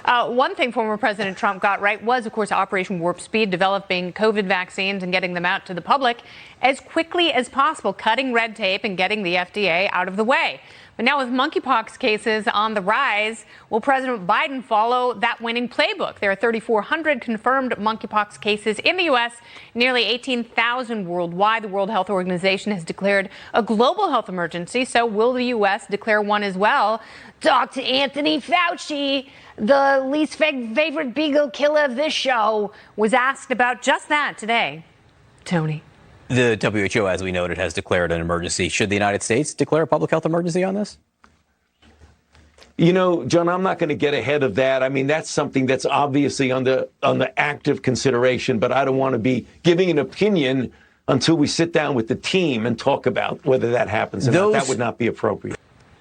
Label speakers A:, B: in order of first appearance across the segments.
A: One thing former President Trump got right was, of course, Operation Warp Speed, developing COVID vaccines and getting them out to the public as quickly as possible, cutting red tape and getting the FDA out of the way. But now with monkeypox cases on the rise, will President Biden follow that winning playbook? There are 3,400 confirmed monkeypox cases in the U.S., nearly 18,000 worldwide. The World Health Organization has declared a global health emergency, so will the U.S. declare one as well? Talk to Anthony Fauci, the least favorite beagle killer of this show, was asked about just that today. Tony.
B: The WHO, as we noted, has declared an emergency. Should the United States declare a public health emergency on this?
C: You know, John, I'm not going to get ahead of that. I mean, that's something that's obviously on the active consideration, but I don't want to be giving an opinion until we sit down with the team and talk about whether that happens or not. That would not be appropriate.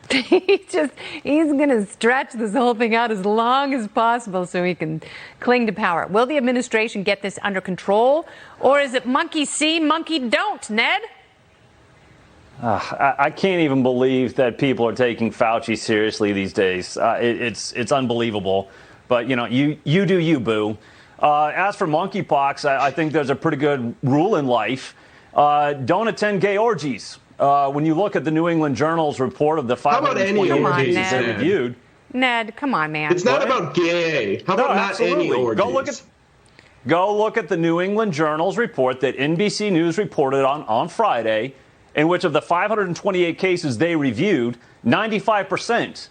A: He's going to stretch this whole thing out as long as possible so he can cling to power. Will the administration get this under control, or is it monkey see, monkey don't, Ned?
D: I can't even believe that people are taking Fauci seriously these days. It's unbelievable. But, you know, you do you, boo. As for monkeypox, I think there's a pretty good rule in life. Don't attend gay orgies. When you look at the New England Journal's report of the 528 cases they reviewed.
A: Ned, come on, man.
E: It's not about gay. How about not any orgies?
D: Go look at the New England Journal's report that NBC News reported on Friday, in which of the 528 cases they reviewed, 95%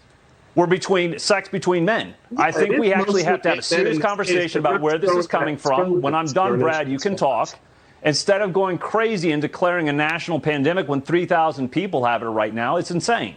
D: were sex between men. Yeah, I think we actually have to have a serious conversation about where this is coming from. When I'm done, Brad, you can talk. Instead of going crazy and declaring a national pandemic when 3,000 people have it right now, it's insane.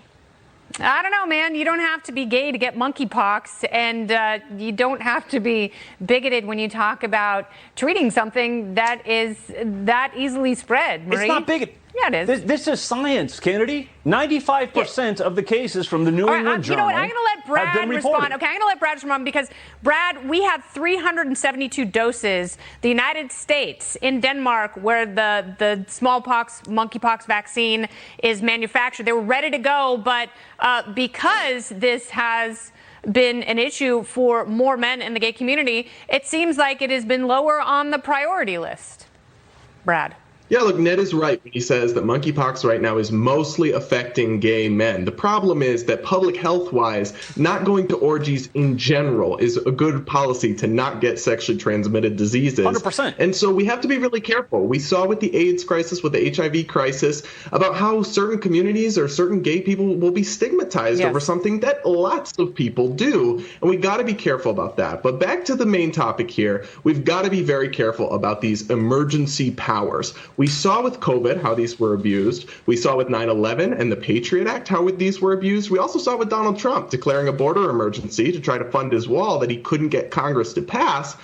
A: I don't know, man. You don't have to be gay to get monkeypox, and you don't have to be bigoted when you talk about treating something that is that easily spread, Marie.
D: It's not bigoted.
A: Yeah, it is.
D: This is science, Kennedy. 95% of the cases from the New England Journal.
A: You know what? I'm going to let Brad respond. Okay, I'm going to let Brad respond because, Brad, we had 372 doses. The United States, in Denmark, where the smallpox, monkeypox vaccine is manufactured, they were ready to go. But because this has been an issue for more men in the gay community, it seems like it has been lower on the priority list. Brad.
E: Yeah, look, Ned is right when he says that monkeypox right now is mostly affecting gay men. The problem is that public health-wise, not going to orgies in general is a good policy to not get sexually transmitted diseases.
D: 100%.
E: And so we have to be really careful. We saw with the AIDS crisis, with the HIV crisis, about how certain communities or certain gay people will be stigmatized over something that lots of people do. And we got to be careful about that. But back to the main topic here, we've got to be very careful about these emergency powers. We saw with COVID how these were abused. We saw with 9/11 and the Patriot Act how these were abused. We also saw with Donald Trump declaring a border emergency to try to fund his wall that he couldn't get Congress to pass.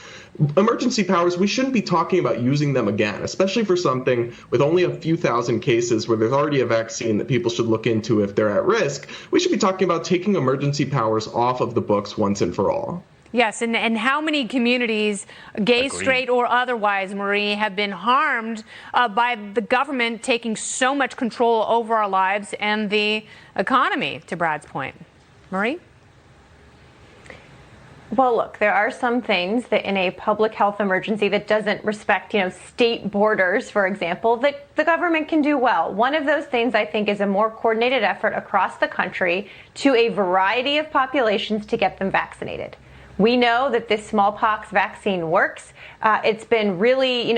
E: Emergency powers, we shouldn't be talking about using them again, especially for something with only a few thousand cases where there's already a vaccine that people should look into if they're at risk. We should be talking about taking emergency powers off of the books once and for all.
A: Yes, and how many communities, gay, straight, or otherwise, Marie, have been harmed by the government taking so much control over our lives and the economy, to Brad's point. Marie?
F: Well, look, there are some things that in a public health emergency that doesn't respect, state borders, for example, that the government can do well. One of those things, I think, is a more coordinated effort across the country to a variety of populations to get them vaccinated. We know that this smallpox vaccine works. It's been really,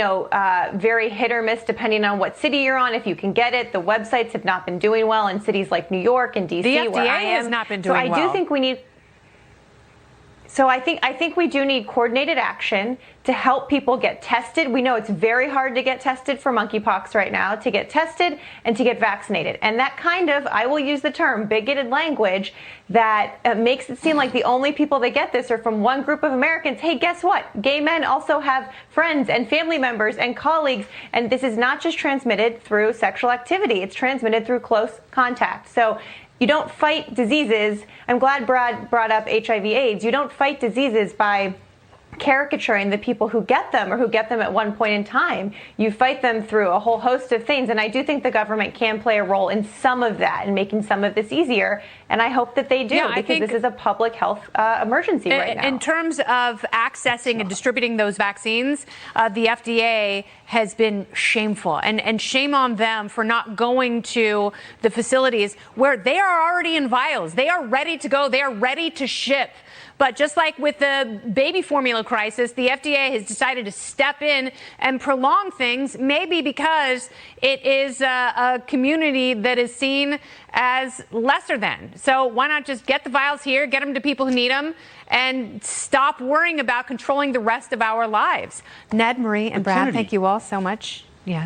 F: very hit or miss depending on what city you're on. If you can get it, the websites have not been doing well in cities like New York and D.C.
A: The FDA has not been doing well.
F: So I do think we need. So I think we do need coordinated action to help people get tested. We know it's very hard to get tested for monkeypox right now, to get tested and to get vaccinated. And that kind of, I will use the term, bigoted language that makes it seem like the only people that get this are from one group of Americans. Hey, guess what? Gay men also have friends and family members and colleagues. And this is not just transmitted through sexual activity. It's transmitted through close contact. So you don't fight diseases. I'm glad Brad brought up HIV/AIDS. You don't fight diseases by caricaturing the people who get them or who get them at one point in time. You fight them through a whole host of things. And I do think the government can play a role in some of that and making some of this easier. And I hope that they do, because this is a public health emergency right now.
A: In terms of accessing and distributing those vaccines, the FDA has been shameful, and shame on them for not going to the facilities where they are already in vials. They are ready to go. They are ready to ship. But just like with the baby formula crisis, the FDA has decided to step in and prolong things, maybe because it is a community that is seen as lesser than. So why not just get the vials here, get them to people who need them, and stop worrying about controlling the rest of our lives? Ned, Marie, and Brad, thank you all so much.